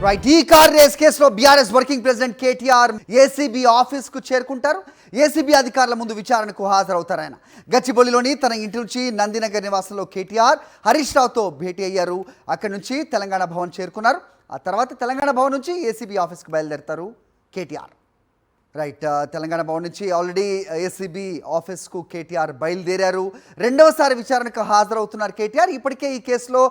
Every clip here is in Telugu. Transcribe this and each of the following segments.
రైట్, ఈ కార్ రేస్ కేసులో BRS working president KTR ACB office కు చేరుకుంటారు. ఏసీబీ అధికారుల ముందు విచారణకు హాజరవుతారు. ఆయన గచ్చిబౌలిలోని తన ఇంటి నుంచి నందినగర్ నివాసంలో కేటీఆర్ హరీష్ రావుతో భేటీ అయ్యారు. అక్కడి నుంచి తెలంగాణ భవన్ చేరుకున్నారు. ఆ తర్వాత తెలంగాణ భవన్ నుంచి ఏసీబీ ఆఫీస్కు బయలుదేరతారు కేటీఆర్. రైట్, తెలంగాణ భవన్ నుంచి ఆల్రెడీ ఏసీబీ ఆఫీస్కు కేటీఆర్ బయలుదేరారు. రెండవసారి విచారణకు హాజరవుతున్నారు కేటీఆర్. ఇప్పటికే ఈ కేసులో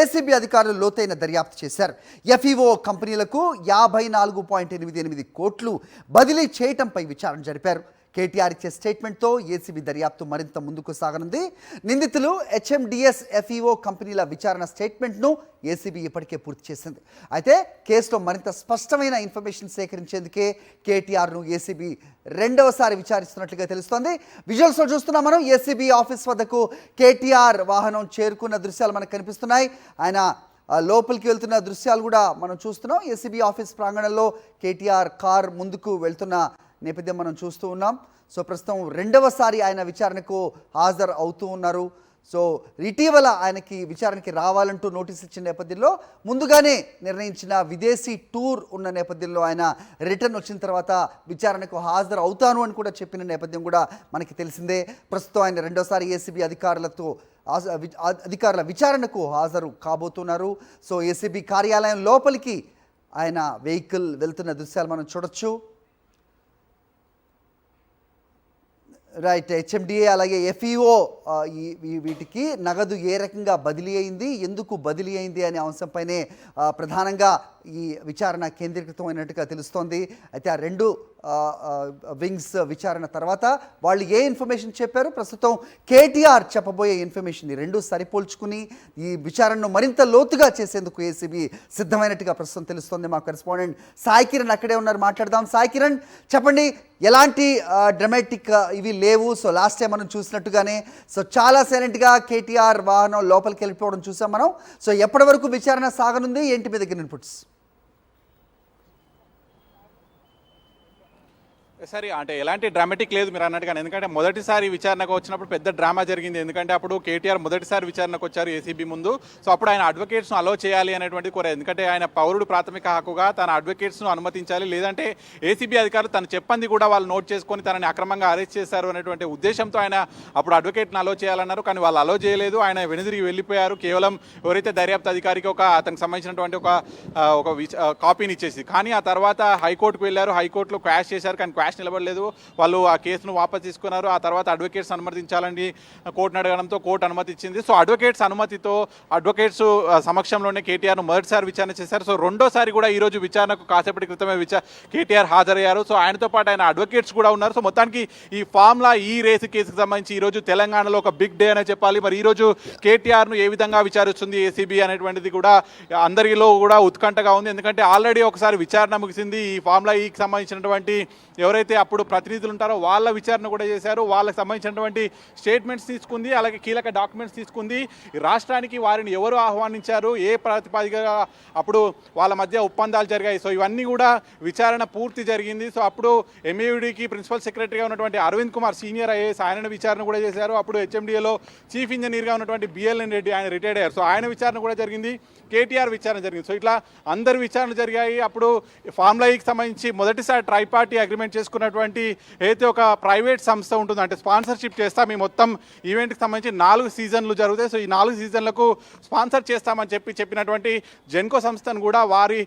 ఏసీబీ అధికారులు లోతైన దర్యాప్తు చేశారు. ఎఫ్ఈఓ కంపెనీలకు 54.88 కోట్లు బదిలీ చేయటంపై విచారణ జరిపారు. కేటీఆర్ ఇచ్చే స్టేట్మెంట్తో ఏసీబీ దర్యాప్తు మరింత ముందుకు సాగనుంది. నిందితులు హెచ్ఎండిఎస్ ఎఫ్ఈఓ కంపెనీల విచారణ స్టేట్మెంట్ను ఏసీబీ ఇప్పటికే పూర్తి చేసింది. అయితే కేసులో మరింత స్పష్టమైన ఇన్ఫర్మేషన్ సేకరించేందుకే కేటీఆర్ను ఏసీబీ రెండవసారి విచారిస్తున్నట్లుగా తెలుస్తోంది. విజువల్స్లో చూస్తున్నాం మనం. ఏసీబీ ఆఫీస్ వద్దకు కేటీఆర్ వాహనం చేరుకున్న దృశ్యాలు మనకు కనిపిస్తున్నాయి. ఆయన లోపలికి వెళ్తున్న దృశ్యాలు కూడా మనం చూస్తున్నాం. ఏసీబీ ఆఫీస్ ప్రాంగణంలో కేటీఆర్ కార్ ముందుకు వెళ్తున్న నేపథ్యం మనం చూస్తూ ఉన్నాం. సో ప్రస్తుతం రెండవసారి ఆయన విచారణకు హాజరు అవుతూ ఉన్నారు. సో ఇటీవల ఆయనకి విచారణకి రావాలంటూ నోటీస్ ఇచ్చిన నేపథ్యంలో ముందుగానే నిర్ణయించిన విదేశీ టూర్ ఉన్న నేపథ్యంలో ఆయన రిటర్న్ వచ్చిన తర్వాత విచారణకు హాజరు అవుతాను అని కూడా చెప్పిన నేపథ్యం కూడా మనకి తెలిసిందే. ప్రస్తుతం ఆయన రెండోసారి ఏసీబీ అధికారుల విచారణకు హాజరు కాబోతున్నారు. సో ఏసీబీ కార్యాలయం లోపలికి ఆయన వెహికల్ వెళ్తున్న దృశ్యాలు మనం చూడొచ్చు. రైట్, హెచ్ఎండిఏ అలాగే ఎఫ్ఈఓ వీటికి నగదు ఏ రకంగా బదిలీ అయింది, ఎందుకు బదిలీ అయింది అనే అంశంపైనే ప్రధానంగా ఈ విచారణ కేంద్రీకృతమైనట్టుగా తెలుస్తోంది. అయితే ఆ రెండు వింగ్స్ విచారణ తర్వాత వాళ్ళు ఏ ఇన్ఫర్మేషన్ చెప్పారు, ప్రస్తుతం కేటీఆర్ చెప్పబోయే ఇన్ఫర్మేషన్, ఈ రెండు సరిపోల్చుకుని ఈ విచారణను మరింత లోతుగా చేసేందుకు ఏసీబీ సిద్ధమైనట్టుగా ప్రస్తుతం తెలుస్తోంది. మా కరెస్పాండెంట్ సాయి కిరణ్ అక్కడే ఉన్నారు, మాట్లాడదాం. సాయి కిరణ్, చెప్పండి, ఎలాంటి డ్రమాటిక్ ఇవి లేవు. సో లాస్ట్ టైం మనం చూసినట్టుగానే సో చాలా సైలెంట్గా కేటీఆర్ వాహనం లోపలికి వెళ్ళిపోవడం చూసాం మనం. సో ఎప్పటి వరకు విచారణ సాగనుంది, ఏంటి మీ దగ్గర ఇన్పుట్స్? సరే, అంటే ఎలాంటి డ్రామాటిక్ లేదు మీరు అన్నట్టుగానే. ఎందుకంటే మొదటిసారి విచారణకు వచ్చినప్పుడు పెద్ద డ్రామా జరిగింది. ఎందుకంటే అప్పుడు కేటీఆర్ మొదటిసారి విచారణకు వచ్చారు ఏసీబీ ముందు. సో అప్పుడు ఆయన అడ్వకేట్స్ను అలో చేయాలి అనేటువంటిది కోరారు. ఎందుకంటే ఆయన పౌరుడు ప్రాథమిక హక్కుగా తన అడ్వకేట్స్ను అనుమతించాలి, లేదంటే ఏసీబీ అధికారులు తను చెప్పంది కూడా వాళ్ళు నోట్ చేసుకొని తనని అక్రమంగా అరెస్ట్ చేశారు అనేటువంటి ఉద్దేశంతో ఆయన అప్పుడు అడ్వకేట్ను అలో చేయాలన్నారు. కానీ వాళ్ళు అలో చేయలేదు. ఆయన వెనుదిరిగి వెళ్ళిపోయారు. కేవలం ఎవరైతే దర్యాప్తు అధికారికి అతనికి సంబంధించినటువంటి ఒక కాపీని ఇచ్చేసి, కానీ ఆ తర్వాత హైకోర్టుకు వెళ్ళారు. హైకోర్టులో క్వాష్ చేశారు, కానీ నిలబడలేదు. వాళ్ళు ఆ కేసును వాపసు తీసుకున్నారు. ఆ తర్వాత అడ్వకేట్స్ అనుమతించాలని కోర్టును అడగడంతో కోర్టు అనుమతి ఇచ్చింది. సో అడ్వకేట్స్ అనుమతితో అడ్వకేట్స్ సమక్షంలోనే కేటీఆర్ను మొదటిసారి విచారణ చేశారు. సో రెండోసారి కూడా ఈరోజు విచారణకు కాసేపటి క్రితమే కేటీఆర్ హాజరయ్యారు. సో ఆయనతో పాటు ఆయన అడ్వకేట్స్ కూడా ఉన్నారు. సో మొత్తానికి ఈ ఫార్ములా ఈ రేసు కేసుకు సంబంధించి ఈరోజు తెలంగాణలో ఒక బిగ్ డే అనే చెప్పాలి. మరి ఈరోజు కేటీఆర్ను ఏ విధంగా విచారిస్తుంది ఏసీబీ అనేటువంటిది కూడా అందరిలో కూడా ఉత్కంఠగా ఉంది. ఎందుకంటే ఆల్రెడీ ఒకసారి విచారణ ముగిసింది. ఈ ఫార్ములా ఈకి సంబంధించినటువంటి ఎవరైతే అప్పుడు ప్రతినిధులు ఉంటారో వాళ్ళ విచారణ కూడా చేశారు. వాళ్ళకి సంబంధించినటువంటి స్టేట్మెంట్స్ తీసుకుంది, అలాగే కీలక డాక్యుమెంట్స్ తీసుకుంది. రాష్ట్రానికి వారిని ఎవరు ఆహ్వానించారు, ఏ ప్రాతిపదికగా అప్పుడు వాళ్ళ మధ్య ఒప్పందాలు జరిగాయి. సో ఇవన్నీ కూడా విచారణ పూర్తి జరిగింది. సో అప్పుడు ఎంఏయుడికి ప్రిన్సిపల్ సెక్రటరీగా ఉన్నటువంటి అరవింద్ కుమార్ సీనియర్ ఐఏఎస్ ఆయన విచారణ కూడా చేశారు. అప్పుడు హెచ్ఎండిఏలో చీఫ్ ఇంజనీర్గా ఉన్నటువంటి బిఎల్ఎన్ రెడ్డి ఆయన రిటైర్డ్ అయ్యారు. సో ఆయన విచారణ కూడా జరిగింది, కేటీఆర్ విచారణ జరిగింది. సో ఇట్లా అందరు విచారణ జరిగాయి. అప్పుడు ఫార్ములా ఈకి సంబంధించి మొదటిసారి ట్రైపార్టీ అగ్రిమెంట్ చేసుకున్నటువంటి ఏదైతే ఒక ప్రైవేట్ సంస్థ ఉంటుందో, అంటే స్పాన్సర్షిప్ చేస్తాం ఈ మొత్తం ఈవెంట్కి సంబంధించి 4 సీజన్లు జరుగుతాయి. సో ఈ 4 సీజన్లకు స్పాన్సర్ చేస్తామని చెప్పినటువంటి జెన్కో సంస్థను కూడా వారి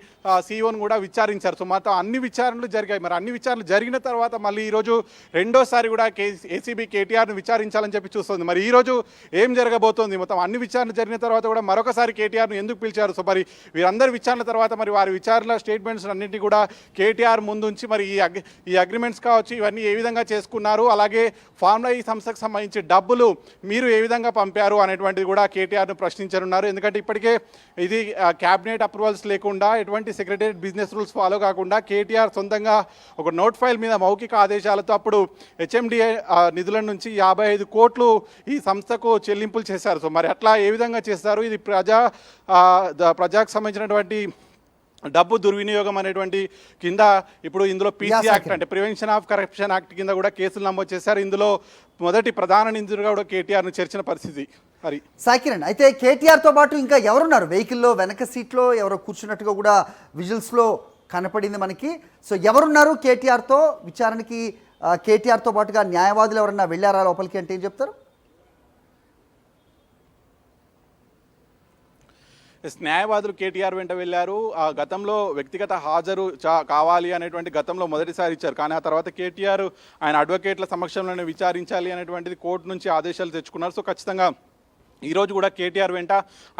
సీఈఓను కూడా విచారించారు. సో మొత్తం అన్ని విచారణలు జరిగాయి. మరి అన్ని విచారణలు జరిగిన తర్వాత మళ్ళీ ఈరోజు రెండోసారి కూడా ఏసీబీ కేటీఆర్ను విచారించాలని చెప్పి చూస్తుంది. మరి ఈరోజు ఏం జరగబోతోంది? మొత్తం అన్ని విచారణలు జరిగిన తర్వాత కూడా మరొకసారి కేటీఆర్ను ఎందుకు పిలిచారు? సో మరి వీరందరి విచారణ తర్వాత మరి వారి విచారణ స్టేట్మెంట్స్ అన్నింటినీ కూడా కేటీఆర్ ముందుంచి మరి ఈ అగ్రిమెంట్స్ కావచ్చు ఇవన్నీ ఏ విధంగా చేసుకున్నారు, అలాగే ఫార్ములా ఈ సంస్థకు సంబంధించి డబ్బులు మీరు ఏ విధంగా పంపారు అనేటువంటిది కూడా కేటీఆర్ను ప్రశ్నించనున్నారు. ఎందుకంటే ఇప్పటికే ఇది క్యాబినెట్ అప్రూవల్స్ లేకుండా, ఎటువంటి సెక్రటరియట్ బిజినెస్ రూల్స్ ఫాలో కాకుండా కేటీఆర్ సొంతంగా ఒక నోట్ ఫైల్ మీద మౌఖిక ఆదేశాలతో అప్పుడు హెచ్ఎండిఏ నిధుల నుంచి 55 కోట్లు ఈ సంస్థకు చెల్లింపులు చేశారు. సో మరి అట్లా ఏ విధంగా చేస్తారు? ఇది ప్రజాకు సంబంధించినటువంటి డబ్బు దుర్వినియోగం అనేటువంటి కింద ఇప్పుడు ఇందులో పీసీ యాక్ట్ అంటే ప్రివెన్షన్ ఆఫ్ కరప్షన్ యాక్ట్ కింద కూడా కేసులు నమోదు చేశారు. ఇందులో మొదటి ప్రధాన నిందితుడిగా కూడా కేటీఆర్ను చేర్చిన పరిస్థితి. మరి సాకిరణ్, అయితే కేటీఆర్తో పాటు ఇంకా ఎవరున్నారు వెహికల్లో వెనక సీట్లో ఎవరో కూర్చున్నట్టుగా కూడా విజువల్స్లో కనపడింది మనకి. సో ఎవరున్నారు కేటీఆర్తో విచారణకి? కేటీఆర్తో పాటుగా న్యాయవాదులు ఎవరన్నా వెళ్ళారా లోపలికి అంటే ఏం చెప్తారు? న్యాయవాదులు కేటీఆర్ వెంట వెళ్ళారు. ఆ గతంలో వ్యక్తిగత హాజరు కావాలి అనేటువంటి గతంలో మొదటిసారి ఇచ్చారు. కానీ ఆ తర్వాత కేటీఆర్ ఆయన అడ్వకేట్ల సమక్షంలోనే విచారించాలి అనేటువంటిది కోర్టు నుంచి ఆదేశాలు తెచ్చుకున్నారు. సో ఖచ్చితంగా ఈరోజు కూడా కేటీఆర్ వెంట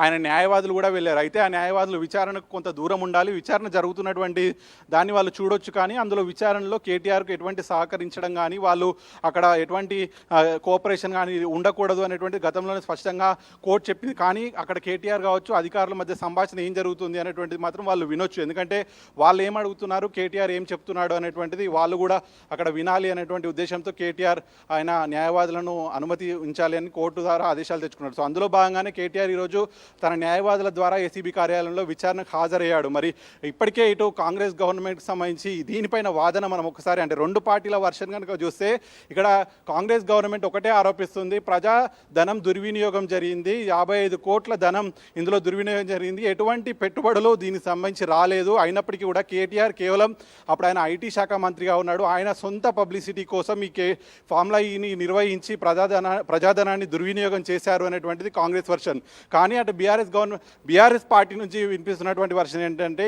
ఆయన న్యాయవాదులు కూడా వెళ్ళారు. అయితే ఆ న్యాయవాదులు విచారణకు కొంత దూరం ఉండాలి, విచారణ జరుగుతున్నటువంటి దాన్ని వాళ్ళు చూడొచ్చు, కానీ అందులో విచారణలో కేటీఆర్కు ఎటువంటి సహకరించడం కానీ వాళ్ళు అక్కడ ఎటువంటి కోఆపరేషన్ కానీ ఉండకూడదు అనేటువంటి గతంలోనే స్పష్టంగా కోర్టు చెప్పింది. కానీ అక్కడ కేటీఆర్ కావచ్చు అధికారుల మధ్య సంభాషణ ఏం జరుగుతుంది అనేటువంటిది మాత్రం వాళ్ళు వినొచ్చు. ఎందుకంటే వాళ్ళు ఏం అడుగుతున్నారు, కేటీఆర్ ఏం చెప్తున్నాడు అనేటువంటిది వాళ్ళు కూడా అక్కడ వినాలి అనేటువంటి ఉద్దేశంతో కేటీఆర్ ఆయన న్యాయవాదులను అనుమతి ఉంచాలి అని కోర్టు ద్వారా ఆదేశాలు తెచ్చుకున్నారు. సో అందులో భాగంగానే కేటీఆర్ ఈరోజు తన న్యాయవాదుల ద్వారా ఏసీబీ కార్యాలయంలో విచారణకు హాజరయ్యాడు. మరి ఇప్పటికే ఇటు కాంగ్రెస్ గవర్నమెంట్కి సంబంధించి దీనిపైన వాదన మనం ఒకసారి అంటే రెండు పార్టీల వర్షన్ కనుక చూస్తే ఇక్కడ కాంగ్రెస్ గవర్నమెంట్ ఒకటే ఆరోపిస్తుంది, ప్రజా ధనం దుర్వినియోగం జరిగింది, 55 కోట్ల ధనం ఇందులో దుర్వినియోగం జరిగింది, ఎటువంటి పెట్టుబడులు దీనికి సంబంధించి రాలేదు. అయినప్పటికీ కూడా కేటీఆర్ కేవలం అప్పుడు ఆయన ఐటీ శాఖ మంత్రిగా ఉన్నాడు, ఆయన సొంత పబ్లిసిటీ కోసం ఈ ఫార్ములా ఈని నిర్వహించి ప్రజాధనాన్ని దుర్వినియోగం చేశారు అనేటువంటి కాంగ్రెస్ వర్షన్. కానీ అటు బీఆర్ఎస్ పార్టీ నుంచి వినిపిస్తున్నటువంటి వర్షన్ ఏంటంటే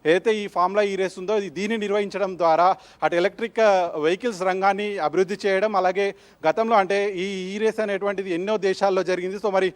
ఏదైతే ఈ ఫార్ములా ఈ రేస్ ఉందో దీన్ని నిర్వహించడం ద్వారా అటు ఎలక్ట్రిక్ వెహికల్స్ రంగాన్ని అభివృద్ధి చేయడం, అలాగే గతంలో అంటే ఈ రేస్ అనేటువంటిది ఎన్నో దేశాల్లో జరిగింది. సో మరి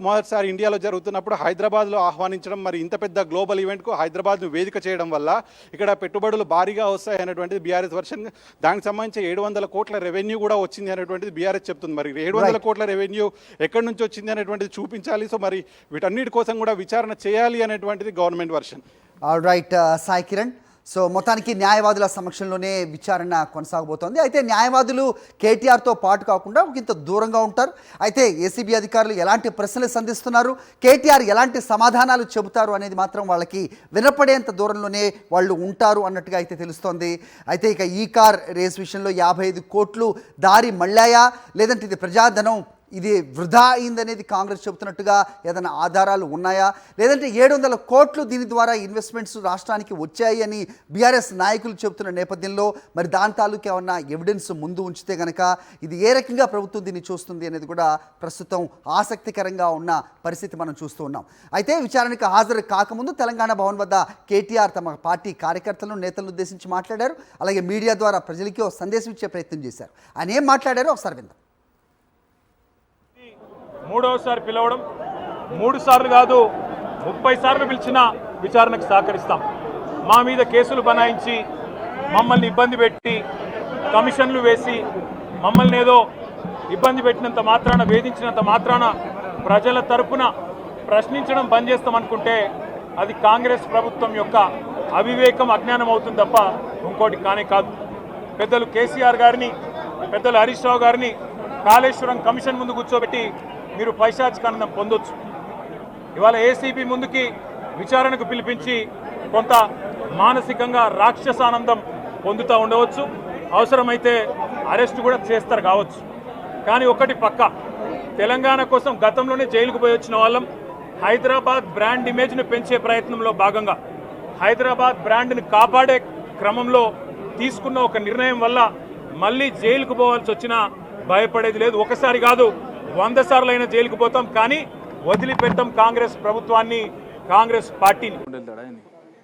మొదటిసారి ఇండియాలో జరుగుతున్నప్పుడు హైదరాబాద్లో ఆహ్వానించడం, మరి ఇంత పెద్ద గ్లోబల్ ఈవెంట్కు హైదరాబాద్ను వేదిక చేయడం వల్ల ఇక్కడ పెట్టుబడులు భారీగా వస్తాయి అనేటువంటిది బీఆర్ఎస్ వర్షన్. దానికి సంబంధించి 700 కోట్ల రెవెన్యూ కూడా వచ్చింది అనేటువంటిది బీఆర్ఎస్ చెప్తుంది. మరి 700 కోట్ల రెవెన్యూ ఎక్కడి నుంచి వచ్చింది అనేటువంటిది చూపించాలి. సో మరి వీటన్నిటి కోసం కూడా విచారణ చేయాలి అనేటువంటిది government version. All right Sai Kiran, so మొత్తానికి న్యాయవాదుల సమక్షంలోనే విచారణ కొనసాగబోతోంది. అయితే న్యాయవాదులు కేటీఆర్తో పాటు కాకుండా ఇంత దూరంగా ఉంటారు. అయితే ఏసీబీ అధికారులు ఎలాంటి ప్రశ్నలు సంధిస్తున్నారు, కేటీఆర్ ఎలాంటి సమాధానాలు చెబుతారు అనేది మాత్రం వాళ్ళకి వినపడేంత దూరంలోనే వాళ్ళు ఉంటారు అన్నట్టుగా అయితే తెలుస్తోంది. అయితే ఇక ఈ కార్ రేస్ విషయంలో 55 కోట్లు దారి మళ్ళాయా, లేదంటే ఇది ప్రజాధనం ఇది వృధా అయిందనేది కాంగ్రెస్ చెబుతున్నట్టుగా ఏదైనా ఆధారాలు ఉన్నాయా, లేదంటే 700 కోట్లు దీని ద్వారా ఇన్వెస్ట్మెంట్స్ రాష్ట్రానికి వచ్చాయి అని బీఆర్ఎస్ నాయకులు చెబుతున్న నేపథ్యంలో మరి దాని తాలూకు ఏమన్నా ఎవిడెన్స్ ముందు ఉంచితే కనుక ఇది ఏ రకంగా ప్రభుత్వం దీన్ని చూస్తుంది అనేది కూడా ప్రస్తుతం ఆసక్తికరంగా ఉన్న పరిస్థితి మనం చూస్తూ ఉన్నాం. అయితే విచారణకు హాజరు కాకముందు తెలంగాణ భవన్ వద్ద కేటీఆర్ తమ పార్టీ కార్యకర్తలను నేతలను ఉద్దేశించి మాట్లాడారు. అలాగే మీడియా ద్వారా ప్రజలకి ఓ సందేశం ఇచ్చే ప్రయత్నం చేశారు. ఆయన ఏం మాట్లాడారో ఒకసారి విందాం. మూడవసారి పిలవడం, 3 సార్లు కాదు 30 సార్లు పిలిచినా విచారణకు సహకరిస్తాం. మా మీద కేసులు బనాయించి మమ్మల్ని ఇబ్బంది పెట్టి కమిషన్లు వేసి మమ్మల్ని ఏదో ఇబ్బంది పెట్టినంత మాత్రాన, వేధించినంత మాత్రాన ప్రజల తరపున ప్రశ్నించడం బంద్ చేస్తామనుకుంటే అది కాంగ్రెస్ ప్రభుత్వం యొక్క అవివేకం, అజ్ఞానం అవుతుంది తప్ప ఇంకోటి కానే కాదు. పెద్దలు కేసీఆర్ గారిని, పెద్దలు హరీష్ రావు గారిని కాళేశ్వరం కమిషన్ ముందు కూర్చోబెట్టి మీరు పైశాచికానందం పొందొచ్చు. ఇవాళ ఏసీబీ ముందుకి విచారణకు పిలిపించి కొంత మానసికంగా రాక్షసానందం పొందుతూ ఉండవచ్చు, అవసరమైతే అరెస్ట్ కూడా చేస్తారు కావచ్చు. కానీ ఒకటి పక్క, తెలంగాణ కోసం గతంలోనే జైలుకు పోయి వచ్చిన వాళ్ళం. హైదరాబాద్ బ్రాండ్ ఇమేజ్ను పెంచే ప్రయత్నంలో భాగంగా హైదరాబాద్ బ్రాండ్ని కాపాడే క్రమంలో తీసుకున్న ఒక నిర్ణయం వల్ల మళ్ళీ జైలుకు పోవాల్సి వచ్చినా భయపడేది లేదు. ఒకసారి కాదు 100 సార్లు అయినా జైలుకు పోతాం, కానీ వదిలిపెట్టాం కాంగ్రెస్ ప్రభుత్వాన్ని, కాంగ్రెస్ పార్టీని.